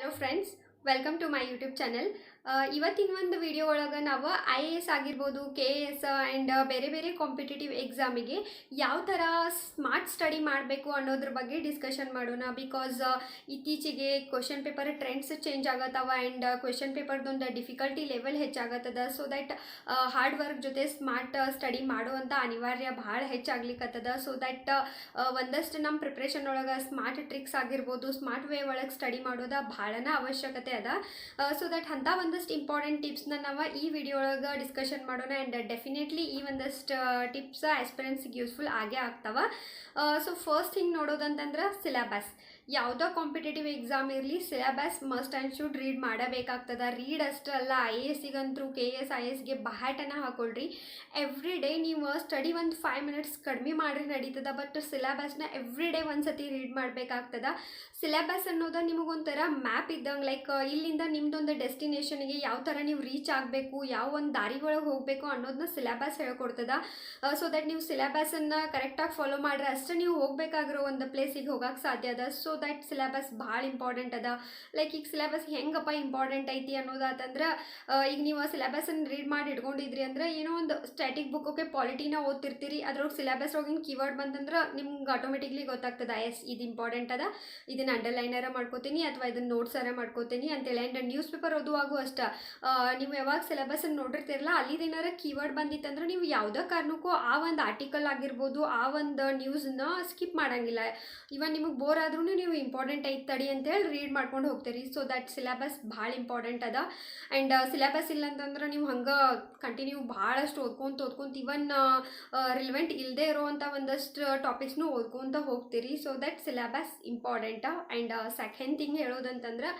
Hello friends, welcome to my YouTube channel. ಇವತ್ತಿನ ಒಂದು video ಒಳಗೆ ನಾವು IAS ಆಗಿರ್ಬೋದು KAS ಆ್ಯಂಡ್ ಬೇರೆ ಬೇರೆ ಕಾಂಪಿಟೇಟಿವ್ ಎಕ್ಸಾಮಿಗೆ ಯಾವ ಥರ ಸ್ಮಾರ್ಟ್ ಸ್ಟಡಿ ಮಾಡಬೇಕು ಅನ್ನೋದ್ರ ಬಗ್ಗೆ ಡಿಸ್ಕಷನ್ ಮಾಡೋಣ. ಬಿಕಾಸ್ ಇತ್ತೀಚೆಗೆ ಕ್ವೆಶನ್ ಪೇಪರ್ ಟ್ರೆಂಡ್ಸ್ ಚೇಂಜ್ ಆಗತ್ತವ ಆ್ಯಂಡ್ ಕ್ವೆಶನ್ ಪೇಪರ್ದೊಂದು ಡಿಫಿಕಲ್ಟಿ ಲೆವೆಲ್ ಹೆಚ್ಚಾಗತ್ತದ. ಸೊ ದ್ಯಾಟ್ ಹಾರ್ಡ್ ವರ್ಕ್ ಜೊತೆ ಸ್ಮಾರ್ಟ್ ಸ್ಟಡಿ ಮಾಡುವಂಥ ಅನಿವಾರ್ಯ ಭಾಳ ಹೆಚ್ಚಾಗ್ಲಿಕ್ಕತ್ತದ. ಸೊ ದ್ಯಾಟ್ ಒಂದಷ್ಟು ನಮ್ಮ ಪ್ರಿಪ್ರೇಷನ್ ಒಳಗೆ ಸ್ಮಾರ್ಟ್ ಟ್ರಿಕ್ಸ್ ಆಗಿರ್ಬೋದು, ಸ್ಮಾರ್ಟ್ ವೇ ಒಳಗೆ ಸ್ಟಡಿ ಮಾಡೋದು ಭಾಳನ ಅವಶ್ಯಕತೆ ಅದ. ಸೊ ದ್ಯಾಟ್ ಅಂಥ ಒಂದಷ್ಟು ಇಂಪಾರ್ಟೆಂಟ್ ಟಿಪ್ಸ್ನ ನಾವು ಈ ವಿಡಿಯೋ ಒಳಗೆ ಡಿಸ್ಕಷನ್ ಮಾಡೋಣ. ಆ್ಯಂಡ್ ಡೆಫಿನೆಟ್ಲಿ ಈ ಒಂದಷ್ಟು ಟಿಪ್ಸ್ ಆಸ್ಪಿರೆಂಟ್ಸ್ಗೆ ಯೂಸ್ಫುಲ್ ಆಗೇ ಆಗ್ತಾವ. ಸೊ ಫಸ್ಟ್ ಥಿಂಗ್ ನೋಡೋದಂತಂದ್ರೆ ಸಿಲೆಬಸ್. ಯಾವುದೋ ಕಾಂಪಿಟೇಟಿವ್ ಎಕ್ಸಾಮ್ ಇರಲಿ, syllabus must and should read ಮಾಡಬೇಕಾಗ್ತದೆ. ರೀಡ್ ಅಷ್ಟು ಅಲ್ಲ, IASಗಂತೂ KS IASಗೆ ಬಹಟನ ಹಾಕೊಳ್ರಿ. ಎವ್ರಿ ಡೇ ನೀವು ಸ್ಟಡಿ ಒಂದು 5 minutes ಕಡಿಮೆ ಮಾಡ್ರಿ ನಡೀತದ, ಬಟ್ ಸಿಲೆಬಸ್ನ ಎವ್ರಿ ಡೇ ಒಂದ್ಸತಿ ರೀಡ್ ಮಾಡಬೇಕಾಗ್ತದ. ಸಿಲೆಬಸ್ ಅನ್ನೋದು ನಿಮಗೊಂಥರ ಮ್ಯಾಪ್ ಇದ್ದಂಗೆ, ಲೈಕ್ ಇಲ್ಲಿಂದ ನಿಮ್ದೊಂದು ಡೆಸ್ಟಿನೇಷನ್ಗೆ ಯಾವ ಥರ ನೀವು ರೀಚ್ ಆಗಬೇಕು, ಯಾವ ಒಂದು ದಾರಿ ಒಳಗೆ ಹೋಗಬೇಕು ಅನ್ನೋದನ್ನ ಸಿಲೆಬಸ್ ಹೇಳ್ಕೊಡ್ತದ. ಸೊ ದಟ್ ನೀವು ಸಿಲೆಬಸನ್ನು ಕರೆಕ್ಟಾಗಿ ಫಾಲೋ ಮಾಡ್ರೆ ಅಷ್ಟೇ ನೀವು ಹೋಗಬೇಕಾಗಿರೋ ಒಂದು ಪ್ಲೇಸಿಗೆ ಹೋಗಕ್ಕೆ ಸಾಧ್ಯ ಅದ. ಸೊ ದಟ್ ಸಿಲೆಬಸ್ ಭಾಳ ಇಂಪಾರ್ಟೆಂಟ್ ಅದ. ಲೈಕ್ ಈಗ ಸಿಲೆಬಸ್ ಹೆಂಗಪ್ಪ ಇಂಪಾರ್ಟೆಂಟ್ ಐತಿ ಅನ್ನೋದಾತಂದ್ರೆ, ಈಗ ನೀವು ಸಿಲೆಬಸನ್ನು ರೀಡ್ ಮಾಡಿ ಇಟ್ಕೊಂಡಿದ್ರಿ ಅಂದ್ರೆ, ಏನೋ ಒಂದು ಸ್ಟ್ಯಾಟಿಕ್ ಬುಕ್ ಓಕೆ ಪಾಲಿಟಿನ ಓದ್ತಿರ್ತೀರಿ, ಅದ್ರೊಳಗೆ ಸಿಲೆಬಸ್ ಒಳಗಿನ ಕೀವರ್ಡ್ ಬಂತಂದ್ರೆ ನಿಮ್ಗೆ ಆಟೋಮೆಟಿಕ್ಲಿ ಗೊತ್ತಾಗ್ತದೆ, ಎಸ್ ಇದು ಇಂಪಾರ್ಟೆಂಟ್ ಅದ, ಇದನ್ನು ಅಂಡರ್ಲೈನರ ಮಾಡ್ಕೋತೀನಿ ಅಥವಾ ಇದನ್ನು ನೋಟ್ಸರ ಮಾಡ್ಕೋತೀನಿ ಅಂತೇಳಿ. ಆ್ಯಂಡ್ ನ್ಯೂಸ್ ಪೇಪರ್ ಓದುವಾಗೂ ಅಷ್ಟೇ, ನೀವು ಯಾವಾಗ ಸಿಲೆಬಸನ್ನು ನೋಡಿರ್ತಿರಲ್ಲ, ಅಲ್ಲಿದೇನಾರ ಕೀವರ್ಡ್ ಬಂದಿತ್ತಂದ್ರೆ ನೀವು ಯಾವುದೇ ಕಾರಣಕ್ಕೂ ಆ ಒಂದು ಆರ್ಟಿಕಲ್ ಆಗಿರ್ಬೋದು, ಆ ಒಂದು ನ್ಯೂಸನ್ನ ಸ್ಕಿಪ್ ಮಾಡೋಂಗಿಲ್ಲ. ಇವನ್ ನಿಮಗೆ ಬೋರ್ ಆದ್ರೂ ನೀವು ಇಂಪಾರ್ಟೆಂಟ್ ಐತೆ ತಡಿ ಅಂತೇಳಿ ರೀಡ್ ಮಾಡ್ಕೊಂಡು ಹೋಗ್ತೀರಿ. ಸೊ ದಟ್ ಸಿಲೆಬಸ್ ಭಾಳ ಇಂಪಾರ್ಟೆಂಟ್ ಅದ. ಆ್ಯಂಡ್ ಸಿಲೆಬಸ್ ಇಲ್ಲ ಅಂತಂದ್ರೆ ನೀವು ಹಂಗೆ ಕಂಟಿನ್ಯೂ ಭಾಳಷ್ಟು ಓದ್ಕೊಂತ ಇವನ್ ರಿಲೆವೆಂಟ್ ಇಲ್ಲದೆ ಇರೋವಂಥ ಒಂದಷ್ಟು ಟಾಪಿಕ್ಸ್ನು ಓದ್ಕೊತ ಹೋಗ್ತೀರಿ. So that syllabus important. And second thing ಹೇಳೋದಂತಂದ್ರೆ,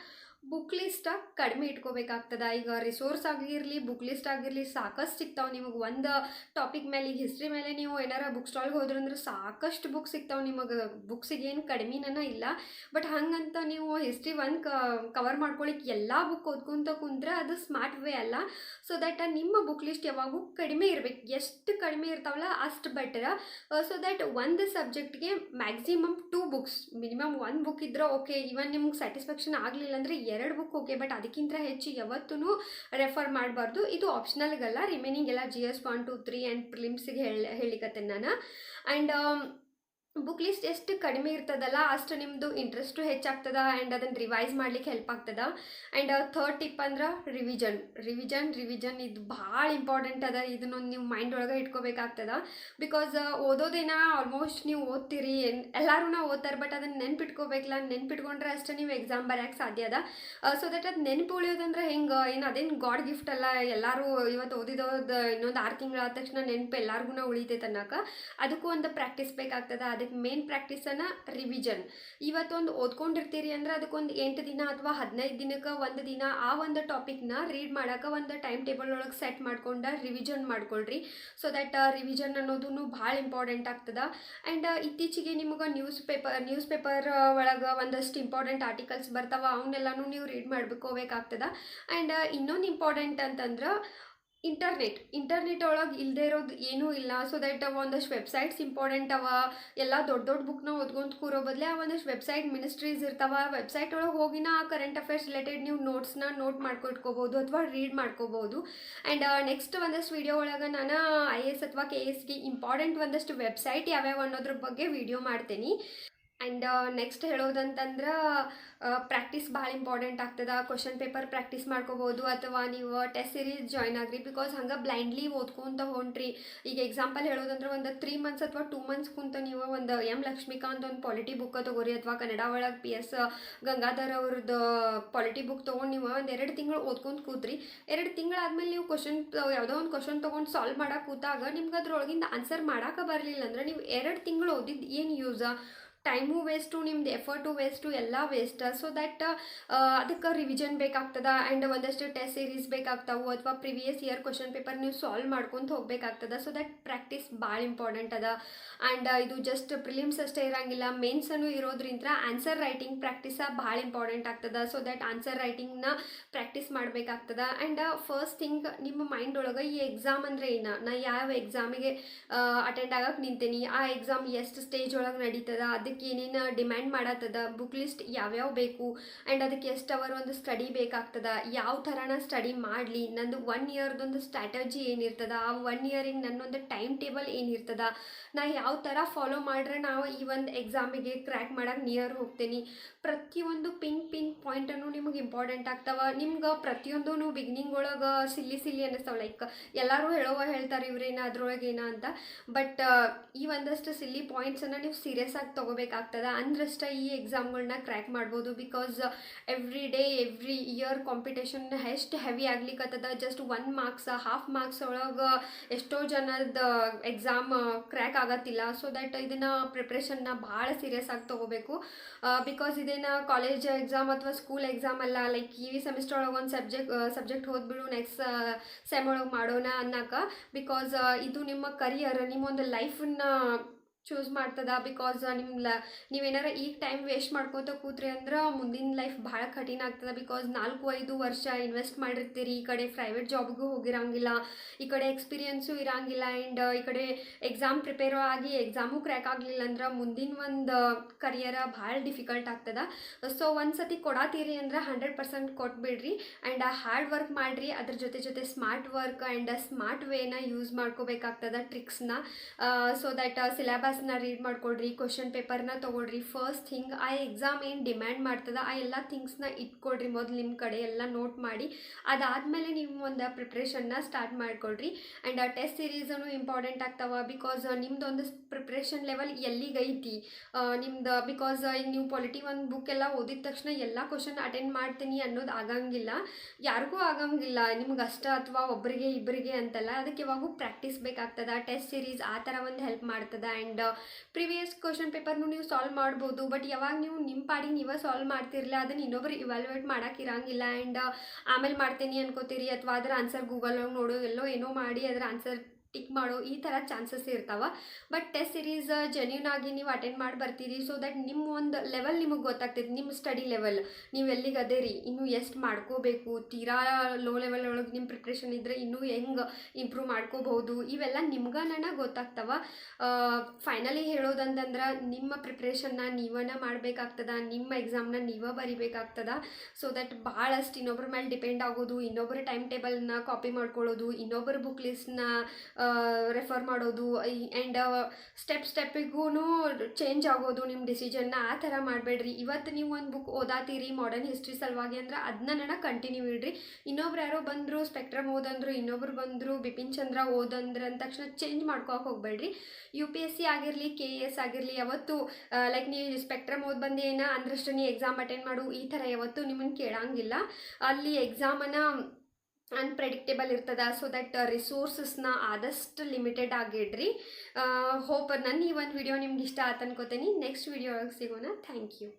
ಬುಕ್ ಲಿಸ್ಟ್ ಕಡಿಮೆ ಇಟ್ಕೋಬೇಕಾಗ್ತದೆ. ಈಗ ರಿಸೋರ್ಸ್ ಆಗಿರಲಿ, ಬುಕ್ ಲಿಸ್ಟ್ ಆಗಿರಲಿ ಸಾಕಷ್ಟು ಸಿಗ್ತಾವೆ ನಿಮಗೆ. ಒಂದು ಟಾಪಿಕ್ ಮೇಲೆ, ಈಗ ಹಿಸ್ಟ್ರಿ ಮೇಲೆ ನೀವು ಏನಾರ ಬುಕ್ ಸ್ಟಾಲ್ಗೆ ಹೋದ್ರಂದ್ರೆ ಸಾಕಷ್ಟು ಬುಕ್ ಸಿಗ್ತಾವೆ ನಿಮಗೆ. ಬುಕ್ಸಿಗೆ ಏನು ಕಡಿಮೆನ ಇಲ್ಲ. ಬಟ್ ಹಂಗಂತ ನೀವು ಹಿಸ್ಟ್ರಿ ಒಂದು ಕವರ್ ಮಾಡ್ಕೊಳಿಕ್ಕೆ ಎಲ್ಲ ಬುಕ್ ಓದ್ಕೊತ ಕುಂತ್ರೆ ಅದು ಸ್ಮಾರ್ಟ್ ವೇ ಅಲ್ಲ. ಸೊ ದಟ್ ನಿಮ್ಮ ಬುಕ್ ಲಿಸ್ಟ್ ಯಾವಾಗೂ ಕಡಿಮೆ ಇರಬೇಕು. ಎಷ್ಟು ಕಡಿಮೆ ಇರ್ತಾವಲ್ಲ ಅಷ್ಟು ಬೆಟರ್. ಸೊ ದಟ್ ಒಂದು ಸಬ್ಜೆಕ್ಟ್ಗೆ ಮ್ಯಾಕ್ಸಿಮಮ್ 2 books, ಮಿನಿಮಮ್ 1 book ಇದ್ರೆ ಓಕೆ. ಇವನ್ ನಿಮ್ಗೆ ಸ್ಯಾಟಿಸ್ಫ್ಯಾಕ್ಷನ್ ಆಗಲಿಲ್ಲ ಅಂದರೆ 2 book ಓಕೆ, ಬಟ್ ಅದಕ್ಕಿಂತ ಹೆಚ್ಚು ಯಾವತ್ತೂ ರೆಫರ್ ಮಾಡಬಾರ್ದು. ಇದು ಆಪ್ಷನಲ್ಗಲ್ಲ, ರಿಮೈನಿಂಗ್ ಎಲ್ಲ GS 1, 2, 3 ಆ್ಯಂಡ್ ಪ್ರಿಲಿಮ್ಸಿಗೆ ಹೇಳಿಕತ್ತೇನೆ ನಾನು. ಆ್ಯಂಡ್ ಬುಕ್ ಲಿಸ್ಟ್ ಎಷ್ಟು ಕಡಿಮೆ ಇರ್ತದಲ್ಲ ಅಷ್ಟು ನಿಮ್ಮದು ಇಂಟ್ರೆಸ್ಟು ಹೆಚ್ಚಾಗ್ತದೆ ಆ್ಯಂಡ್ ಅದನ್ನು ರಿವೈಸ್ ಮಾಡ್ಲಿಕ್ಕೆ ಹೆಲ್ಪ್ ಆಗ್ತದೆ. ಆ್ಯಂಡ್ ಥರ್ಡ್ ಟಿಪ್ ಅಂದ್ರೆ ರಿವಿಷನ್ ಇದು ಭಾಳ ಇಂಪಾರ್ಟೆಂಟ್ ಅದ. ಇದನ್ನೊಂದು ನೀವು ಮೈಂಡ್ ಒಳಗೆ ಇಟ್ಕೋಬೇಕಾಗ್ತದೆ. ಬಿಕಾಸ್ ಓದೋದೇನ ಆಲ್ಮೋಸ್ಟ್ ನೀವು ಓದ್ತೀರಿ, ಎಲ್ಲರೂ ಓದ್ತಾರೆ, ಬಟ್ ಅದನ್ನು ನೆನ್ಪಿಟ್ಕೋಬೇಕಲ್ಲ. ನೆನ್ಪಿಟ್ಕೊಂಡ್ರೆ ಅಷ್ಟೇ ನೀವು ಎಕ್ಸಾಮ್ ಬರೆಯೋಕ್ಕೆ ಸಾಧ್ಯ ಅದ. ಸೊ ದಟ್ ಅದು ನೆನಪು ಉಳಿಯೋದಂದ್ರೆ ಹೆಂಗೆ, ಏನು ಅದೇನು ಗಾಡ್ ಗಿಫ್ಟ್ ಅಲ್ಲ. ಎಲ್ಲರೂ ಇವತ್ತು ಓದಿದೋದು ಇನ್ನೊಂದು 6 ತಿಂಗಳಾದ ತಕ್ಷಣ ನೆನಪು ಎಲ್ಲರಿಗೂ ಉಳಿತೈತೆ ಅನ್ನೋಕೆ. ಅದಕ್ಕೂ ಒಂದು ಪ್ರಾಕ್ಟೀಸ್ ಬೇಕಾಗ್ತದೆ. ಅದಕ್ಕೆ ಮೇನ್ ಪ್ರಾಕ್ಟೀಸನ್ನು ರಿವಿಷನ್. ಇವತ್ತೊಂದು ಓದ್ಕೊಂಡಿರ್ತೀರಿ ಅಂದ್ರೆ ಅದಕ್ಕೊಂದು 8 ದಿನ ಅಥವಾ 15 ದಿನಕ್ಕೆ ಒಂದು ದಿನ ಆ ಒಂದು ಟಾಪಿಕ್ನ ರೀಡ್ ಮಾಡೋಕೆ ಒಂದು ಟೈಮ್ ಟೇಬಲ್ ಒಳಗೆ ಸೆಟ್ ಮಾಡ್ಕೊಂಡು ರಿವಿಷನ್ ಮಾಡ್ಕೊಳ್ರಿ. ಸೊ ದಟ್ ರಿವಿಷನ್ ಅನ್ನೋದು ಭಾಳ ಇಂಪಾರ್ಟೆಂಟ್ ಆಗ್ತದೆ. ಆ್ಯಂಡ್ ಇತ್ತೀಚೆಗೆ ನಿಮಗೆ ನ್ಯೂಸ್ ಪೇಪರ್ ಒಳಗೆ ಒಂದಷ್ಟು ಇಂಪಾರ್ಟೆಂಟ್ ಆರ್ಟಿಕಲ್ಸ್ ಬರ್ತಾವೆ, ಅವನ್ನೆಲ್ಲನೂ ನೀವು ರೀಡ್ ಮಾಡ್ಕೋಬೇಕಾಗ್ತದೆ. ಆ್ಯಂಡ್ ಇನ್ನೊಂದು ಇಂಪಾರ್ಟೆಂಟ್ ಅಂತಂದ್ರೆ ಇಂಟರ್ನೆಟ್ ಒಳಗೆ ಇಲ್ಲದೆ ಇರೋದು ಏನೂ ಇಲ್ಲ. ಸೊ ದಟ್ ಒಂದಷ್ಟು ವೆಬ್ಸೈಟ್ಸ್ ಇಂಪಾರ್ಟೆಂಟ್ ಅವ. ಎಲ್ಲ ದೊಡ್ಡ ಬುಕ್ನ ಓದ್ಕೊಂತ ಕೂರೋ ಬದಲೇ ಆ ಒಂದಷ್ಟು ವೆಬ್ಸೈಟ್ ಮಿನಿಸ್ಟ್ರೀಸ್ ಇರ್ತಾವೆ, ವೆಬ್ಸೈಟ್ ಒಳಗೆ ಹೋಗಿನ ಆ ಕರೆಂಟ್ ಅಫೇರ್ಸ್ ರಿಲೇಟೆಡ್ ನೀವು ನೋಟ್ಸ್ನ ನೋಟ್ ಮಾಡ್ಕೊಟ್ಕೋಬೋದು ಅಥವಾ ರೀಡ್ ಮಾಡ್ಕೋಬೋದು. ಆ್ಯಂಡ್ ನೆಕ್ಸ್ಟ್ ಒಂದಷ್ಟು ವಿಡಿಯೋ ಒಳಗೆ ನಾನು IAS ಅಥವಾ KSಗೆ ಇಂಪಾರ್ಟೆಂಟ್ ಒಂದಷ್ಟು ವೆಬ್ಸೈಟ್ ಯಾವ್ಯಾವ ಅನ್ನೋದ್ರ ಬಗ್ಗೆ ವಿಡಿಯೋ ಮಾಡ್ತೀನಿ. ಆ್ಯಂಡ್ ನೆಕ್ಸ್ಟ್ ಹೇಳೋದಂತಂದ್ರೆ, ಪ್ರಾಕ್ಟೀಸ್ ಭಾಳ ಇಂಪಾರ್ಟೆಂಟ್ ಆಗ್ತದೆ. ಕ್ವೆಶನ್ ಪೇಪರ್ ಪ್ರಾಕ್ಟೀಸ್ ಮಾಡ್ಕೋಬೋದು ಅಥವಾ ನೀವು test series join agri. Because ಹಂಗೆ ಬ್ಲೈಂಡ್ಲಿ ಓದ್ಕೊಂತ ಹೊಂಟ್ರಿ. ಈಗ ಎಕ್ಸಾಂಪಲ್ ಹೇಳೋದಂದ್ರೆ, ಒಂದು 3 months ಅಥವಾ 2 months ಕುಂತ ನೀವು ಒಂದು M. ಲಕ್ಷ್ಮೀಕಾಂತ್ ಒಂದು ಪಾಲಿಟಿ ಬುಕ್ ತೊಗೋರಿ, ಅಥವಾ ಕನ್ನಡ ಒಳಗೆ PS ಗಂಗಾಧರ್ ಅವ್ರದ್ದು ಪಾಲಿಟಿ ಬುಕ್ ತೊಗೊಂಡು ನೀವು ಒಂದು 2 ತಿಂಗಳು ಓದ್ಕೊಂತ ಕೂತ್ರಿ. 2 ತಿಂಗಳಾದ್ಮೇಲೆ ನೀವು ಯಾವುದೋ ಒಂದು ಕ್ವಶನ್ ತೊಗೊಂಡು ಸಾಲ್ವ್ ಮಾಡೋಕೆ ಕೂತಾಗ ನಿಮ್ಗೆ ಅದ್ರೊಳಗಿಂದ ಆನ್ಸರ್ ಮಾಡೋಕೆ ಬರಲಿಲ್ಲ ಅಂದ್ರೆ ನೀವು 2 ತಿಂಗಳು ಓದಿದ್ದು ಏನು ಯೂಸ? ಟೈಮು ವೇಸ್ಟು, ನಿಮ್ದು ಎಫರ್ಟು ವೇಸ್ಟು, ಎಲ್ಲ ವೇಸ್ಟ್. ಸೊ ದಟ್ ಅದಕ್ಕೆ ರಿವಿಷನ್ ಬೇಕಾಗ್ತದೆ. ಆ್ಯಂಡ್ ಒಂದಷ್ಟು ಟೆಸ್ಟ್ ಸೀರೀಸ್ ಬೇಕಾಗ್ತಾವೆ ಅಥವಾ ಪ್ರಿವಿಯಸ್ ಇಯರ್ ಕ್ವಶನ್ ಪೇಪರ್ ನೀವು ಸಾಲ್ವ್ ಮಾಡ್ಕೊತ ಹೋಗ್ಬೇಕಾಗ್ತದೆ. ಸೊ ದಟ್ ಪ್ರಾಕ್ಟೀಸ್ ಭಾಳ ಇಂಪಾರ್ಟೆಂಟ್ ಅದ. ಆ್ಯಂಡ್ ಇದು ಜಸ್ಟ್ ಪ್ರಿಲಿಮ್ಸ್ ಅಷ್ಟೇ ಇರೋಂಗಿಲ್ಲ, ಮೇನ್ಸನ್ನು ಇರೋದ್ರಿಂದ ಆನ್ಸರ್ ರೈಟಿಂಗ್ ಪ್ರಾಕ್ಟೀಸ ಭಾಳ ಇಂಪಾರ್ಟೆಂಟ್ ಆಗ್ತದೆ. ಸೊ ದಟ್ ಆನ್ಸರ್ ರೈಟಿಂಗ್ನ ಪ್ರಾಕ್ಟೀಸ್ ಮಾಡಬೇಕಾಗ್ತದೆ. ಆ್ಯಂಡ್ ಫಸ್ಟ್ ಥಿಂಗ್ ನಿಮ್ಮ ಮೈಂಡ್ ಒಳಗೆ ಈ ಎಕ್ಸಾಮ್ ಅಂದರೆ ಏನು, ನಾ ಯಾವ ಎಕ್ಸಾಮಿಗೆ ಅಟೆಂಡ್ ಆಗಕ್ಕೆ ನಿಂತೀನಿ, ಆ ಎಕ್ಸಾಮ್ ಎಷ್ಟು ಸ್ಟೇಜ್ ಒಳಗೆ ನಡೀತದ, ಅದಕ್ಕೆ ಅದಕ್ಕೆ ಏನೇನು ಡಿಮ್ಯಾಂಡ್ ಮಾಡತ್ತದ, ಬುಕ್ ಲಿಸ್ಟ್ ಯಾವ್ಯಾವ ಬೇಕು ಆ್ಯಂಡ್ ಅದಕ್ಕೆ ಎಷ್ಟು ಅವರ್ ಒಂದು ಸ್ಟಡಿ ಬೇಕಾಗ್ತದ, ಯಾವ ಥರನ ಸ್ಟಡಿ ಮಾಡಲಿ, ನಂದು 1 ಇಯರ್ದೊಂದು ಸ್ಟ್ರಾಟಜಿ ಏನಿರ್ತದ, ಆ 1 ಇಯರಿಗೆ ನನ್ನೊಂದು ಟೈಮ್ ಟೇಬಲ್ ಏನಿರ್ತದ, ನಾ ಯಾವ ಥರ ಫಾಲೋ ಮಾಡ್ರೆ ನಾವು ಈ ಒಂದು ಎಕ್ಸಾಮಿಗೆ ಕ್ರ್ಯಾಕ್ ಮಾಡೋಕೆ ನಿಯರ್ ಹೋಗ್ತೀನಿ. ಪ್ರತಿಯೊಂದು ಪಿನ್ ಪಾಯಿಂಟನ್ನು ನಿಮಗೆ ಇಂಪಾರ್ಟೆಂಟ್ ಆಗ್ತಾವ. ನಿಮ್ಗೆ ಪ್ರತಿಯೊಂದು ಬಿಗಿನಿಂಗ್ ಒಳಗೆ ಸಿಲ್ಲಿ ಅನ್ನಿಸ್ತಾವ, ಲೈಕ್ ಎಲ್ಲರೂ ಹೇಳ್ತಾರೆ ಇವ್ರೇನ ಅದ್ರೊಳಗೆ ಏನ ಅಂತ. ಬಟ್ ಈ ಒಂದಷ್ಟು ಸಿಲ್ಲಿ ಪಾಯಿಂಟ್ಸನ್ನು ನೀವು ಸೀರಿಯಸ್ ಆಗಿ ತೊಗೋಬೇಕಾಗ್ತದೆ, ಅಂದ್ರಷ್ಟ ಈ ಎಕ್ಸಾಮ್ಗಳನ್ನ ಕ್ರ್ಯಾಕ್ ಮಾಡ್ಬೋದು. Because every day every year competition ಎಷ್ಟು ಹೆವಿ ಆಗ್ಲಿಕ್ಕತ್ತದ. ಜಸ್ಟ್ 1 ಮಾರ್ಕ್ಸ್ ಹಾಫ್ ಮಾರ್ಕ್ಸ್ ಒಳಗೆ ಎಷ್ಟೋ ಜನದ ಎಕ್ಸಾಮ್ ಕ್ರ್ಯಾಕ್ ಆಗತ್ತಿಲ್ಲ. ಸೊ ದಟ್ ಇದನ್ನು ಪ್ರಿಪ್ರೇಷನ್ನ ಭಾಳ ಸೀರಿಯಸ್ ಆಗಿ ತೊಗೋಬೇಕು. ಬಿಕಾಸ್ ಇದೇನು ಕಾಲೇಜ್ ಎಕ್ಸಾಮ್ ಅಥವಾ ಸ್ಕೂಲ್ ಎಕ್ಸಾಮ್ ಅಲ್ಲ, ಲೈಕ್ ಈ ಸೆಮಿಸ್ಟರ್ ಒಳಗೆ ಒಂದು ಸಬ್ಜೆಕ್ಟ್ ಹೋದ್ಬಿಡು ನೆಕ್ಸ್ಟ್ ಸೆಮ್ ಒಳಗೆ ಮಾಡೋಣ ಅನ್ನಕ. ಬಿಕಾಸ್ ಇದು ನಿಮ್ಮ ಕರಿಯರ್, ನಿಮ್ಮೊಂದು ಲೈಫನ್ನ ಚೂಸ್ ಮಾಡ್ತದ. ಬಿಕಾಸ್ ನೀವೇನಾರ ಈಗ ಟೈಮ್ ವೇಸ್ಟ್ ಮಾಡ್ಕೋತ ಕೂತ್ರಿ ಅಂದ್ರೆ ಮುಂದಿನ ಲೈಫ್ ಭಾಳ ಕಠಿಣ ಆಗ್ತದೆ. ಬಿಕಾಸ್ 4-5 ವರ್ಷ ಇನ್ವೆಸ್ಟ್ ಮಾಡಿರ್ತೀರಿ, ಈ ಕಡೆ ಪ್ರೈವೇಟ್ ಜಾಬ್ಗೂ ಹೋಗಿರಂಗಿಲ್ಲ, ಈ ಕಡೆ ಎಕ್ಸ್ಪೀರಿಯನ್ಸು ಇರಂಗಿಲ್ಲ, ಆ್ಯಂಡ್ ಈ ಕಡೆ ಎಕ್ಸಾಮ್ ಪ್ರಿಪೇರ್ ಆಗಿ ಎಕ್ಸಾಮು ಕ್ರ್ಯಾಕ್ ಆಗಲಿಲ್ಲ ಅಂದ್ರೆ ಮುಂದಿನ ಒಂದು ಕರಿಯರ ಭಾಳ ಡಿಫಿಕಲ್ಟ್ ಆಗ್ತದೆ. ಸೊ ಒಂದು ಸತಿ ಕೊಡಾತೀರಿ ಅಂದ್ರೆ 100% ಕೊಟ್ಬಿಡ್ರಿ ಆ್ಯಂಡ್ ಹಾರ್ಡ್ ವರ್ಕ್ ಮಾಡಿರಿ. ಅದ್ರ ಜೊತೆ ಸ್ಮಾರ್ಟ್ ವರ್ಕ್ ಆ್ಯಂಡ್ ಸ್ಮಾರ್ಟ್ ವೇನ ಯೂಸ್ ಮಾಡ್ಕೋಬೇಕಾಗ್ತದೆ, ಟ್ರಿಕ್ಸ್ನ. ಸೊ ದಟ್ ಸಿಲೆಬಸ್ನ ರೀಡ್ ಮಾಡ್ಕೊಳ್ರಿ, ಕ್ವಶನ್ ಪೇಪರ್ನ ತೊಗೊಳ್ರಿ. ಫಸ್ಟ್ ಥಿಂಗ್ ಆ ಎಕ್ಸಾಮ್ ಏನು ಡಿಮ್ಯಾಂಡ್ ಮಾಡ್ತದೆ ಆ ಎಲ್ಲ ಥಿಂಗ್ಸ್ನ ಇಟ್ಕೊಳ್ರಿ ಮೊದಲು ನಿಮ್ಮ ಕಡೆ ಎಲ್ಲ ನೋಟ್ ಮಾಡಿ. ಅದಾದಮೇಲೆ ನೀವು ಒಂದು ಪ್ರಿಪ್ರೇಷನ್ನ ಸ್ಟಾರ್ಟ್ ಮಾಡ್ಕೊಳ್ರಿ. ಆ್ಯಂಡ್ ಆ ಟೆಸ್ಟ್ ಸೀರೀಸನು ಇಂಪಾರ್ಟೆಂಟ್ ಆಗ್ತಾವೆ. ಬಿಕಾಸ್ ನಿಮ್ದೊಂದು ಪ್ರಿಪ್ರೇಷನ್ ಲೆವೆಲ್ ಎಲ್ಲಿಗೈತಿ ನಿಮ್ದು. ಬಿಕಾಸ್ ಈಗ ನೀವು ಪಾಲಿಟಿ ಒಂದು ಬುಕ್ ಎಲ್ಲ ಓದಿದ ತಕ್ಷಣ ಎಲ್ಲ ಕ್ವಶನ್ ಅಟೆಂಡ್ ಮಾಡ್ತೀನಿ ಅನ್ನೋದು ಆಗಂಗಿಲ್ಲ, ಯಾರಿಗೂ ಆಗಂಗಿಲ್ಲ, ನಿಮ್ಗೆ ಅಷ್ಟ ಅಥವಾ ಒಬ್ಬರಿಗೆ ಇಬ್ಬರಿಗೆ ಅಂತಲ್ಲ. ಅದಕ್ಕೆ ಯಾವಾಗೂ ಪ್ರಾಕ್ಟೀಸ್ ಬೇಕಾಗ್ತದೆ. ಟೆಸ್ಟ್ ಸೀರೀಸ್ ಆ ಥರ ಒಂದು ಹೆಲ್ಪ್ ಮಾಡ್ತದೆ. ಆ್ಯಂಡ್ ಪ್ರಿವಿಯಸ್ ಕ್ವಶನ್ ಪೇಪರ್ನು ನೀವು ಸಾಲ್ವ್ ಮಾಡ್ಬೋದು. ಬಟ್ ಯಾವಾಗ ನೀವು ನಿಮ್ಮ ಪಾಡಿಗೆ ನೀವೇ ಸಾಲ್ವ್ ಮಾಡ್ತಿರಲಿಲ್ಲ, ಅದನ್ನು ಇನ್ನೊಬ್ರು ಇವ್ಯಾಲ್ಯೂಯೇಟ್ ಮಾಡೋಕೆ ಇರಂಗಿಲ್ಲ. ಆ್ಯಂಡ್ ಆಮೇಲೆ ಮಾಡ್ತೀನಿ ಅನ್ಕೋತೀರಿ, ಅಥವಾ ಅದರ ಆನ್ಸರ್ ಗೂಗಲ್ ಒಳಗೆ ನೋಡೋ ಏನೋ ಮಾಡಿ ಅದರ ಆನ್ಸರ್ ಟಿಕ್ ಮಾಡೋ ಈ ಥರ ಚಾನ್ಸಸ್ ಇರ್ತಾವೆ. ಬಟ್ ಟೆಸ್ಟ್ ಸೀರೀಸ್ ಜೆನ್ಯೂನ್ ಆಗಿ ನೀವು ಅಟೆಂಡ್ ಮಾಡಿ ಬರ್ತೀರಿ. ಸೊ ದಟ್ ನಿಮ್ಮ ಒಂದು ಲೆವೆಲ್ ನಿಮಗೆ ಗೊತ್ತಾಗ್ತೈತಿ, ನಿಮ್ಮ ಸ್ಟಡಿ ಲೆವೆಲ್ ನೀವು ಎಲ್ಲಿಗೆ ಅದೇ ರೀ, ಇನ್ನೂ ಎಷ್ಟು ಮಾಡ್ಕೋಬೇಕು, ತೀರಾ ಲೋ ಲೆವೆಲ್ ಒಳಗೆ ನಿಮ್ಮ ಪ್ರಿಪ್ರೇಷನ್ ಇದ್ದರೆ ಇನ್ನೂ ಹೆಂಗೆ ಇಂಪ್ರೂವ್ ಮಾಡ್ಕೋಬಹುದು, ಇವೆಲ್ಲ ನಿಮ್ಗೆ ಗೊತ್ತಾಗ್ತವೆ. ಫೈನಲಿ ಹೇಳೋದಂತಂದ್ರೆ ನಿಮ್ಮ ಪ್ರಿಪ್ರೇಷನ್ನ ನೀವನ್ನ ಮಾಡಬೇಕಾಗ್ತದ, ನಿಮ್ಮ ಎಕ್ಸಾಮ್ನ ನೀವೇ ಬರಿಬೇಕಾಗ್ತದ. ಸೊ ದಟ್ ಭಾಳಷ್ಟು ಇನ್ನೊಬ್ಬರ ಮೇಲೆ ಡಿಪೆಂಡ್ ಆಗೋದು, ಇನ್ನೊಬ್ಬರ ಟೈಮ್ ಟೇಬಲ್ನ ಕಾಪಿ ಮಾಡ್ಕೊಳ್ಳೋದು, ಇನ್ನೊಬ್ಬರ ಬುಕ್ ಲಿಸ್ಟ್ನ ರೆಫರ್ ಮಾಡೋದು, ಆ್ಯಂಡ್ ಸ್ಟೆಪ್ಪಿಗೂ ಚೇಂಜ್ ಆಗೋದು ನಿಮ್ಮ ಡಿಸಿಷನ್ನ. ಆ ಥರ ಮಾಡಬೇಡ್ರಿ. ಇವತ್ತು ನೀವು ಒಂದು ಬುಕ್ ಓದಾತೀರಿ ಮಾಡರ್ನ್ ಹಿಸ್ಟ್ರಿ ಸಲುವಾಗಿ ಅಂದ್ರೆ ಅದನ್ನ ಕಂಟಿನ್ಯೂ ಇಡ್ರಿ. ಇನ್ನೊಬ್ರು ಯಾರೋ ಬಂದರು ಸ್ಪೆಕ್ಟ್ರಮ್ ಓದಂದ್ರು, ಇನ್ನೊಬ್ರು ಬಂದರು ಬಿಪಿನ್ ಚಂದ್ರ ಓದಂದ್ರೆ ಅಂದ ತಕ್ಷಣ ಚೇಂಜ್ ಮಾಡ್ಕೋಕೆ ಹೋಗಬೇಡ್ರಿ. UPSC ಆಗಿರಲಿ KS ಆಗಿರಲಿ ಯಾವತ್ತು ಲೈಕ್ ನೀವು ಸ್ಪೆಕ್ಟ್ರಮ್ ಓದಿ ಬಂದು ಏನ ಅಂದ್ರಷ್ಟು ನೀ ಎಕ್ಸಾಮ್ ಅಟೆಂಡ್ ಮಾಡು ಈ ಥರ ಯಾವತ್ತೂ ನಿಮ್ಮನ್ನು ಕೇಳಂಗಿಲ್ಲ. ಅಲ್ಲಿ ಎಕ್ಸಾಮನ್ನು ಅನ್ಪ್ರೆಡಿಕ್ಟೇಬಲ್ ಇರ್ತದ. ಸೊ ದಟ್ ರಿಸೋರ್ಸಸ್ನ ಆದಷ್ಟು ಲಿಮಿಟೆಡ್ ಆಗಿಡ್ರಿ. ಹೋಪ್ ನನ್ನ ಈ ಒಂದು ವಿಡಿಯೋ ನಿಮ್ಗೆ ಇಷ್ಟ ಆತ ಅನ್ಕೋತೀನಿ. ನೆಕ್ಸ್ಟ್ ವಿಡಿಯೋ ಒಳಗೆ ಸಿಗೋಣ. Thank you.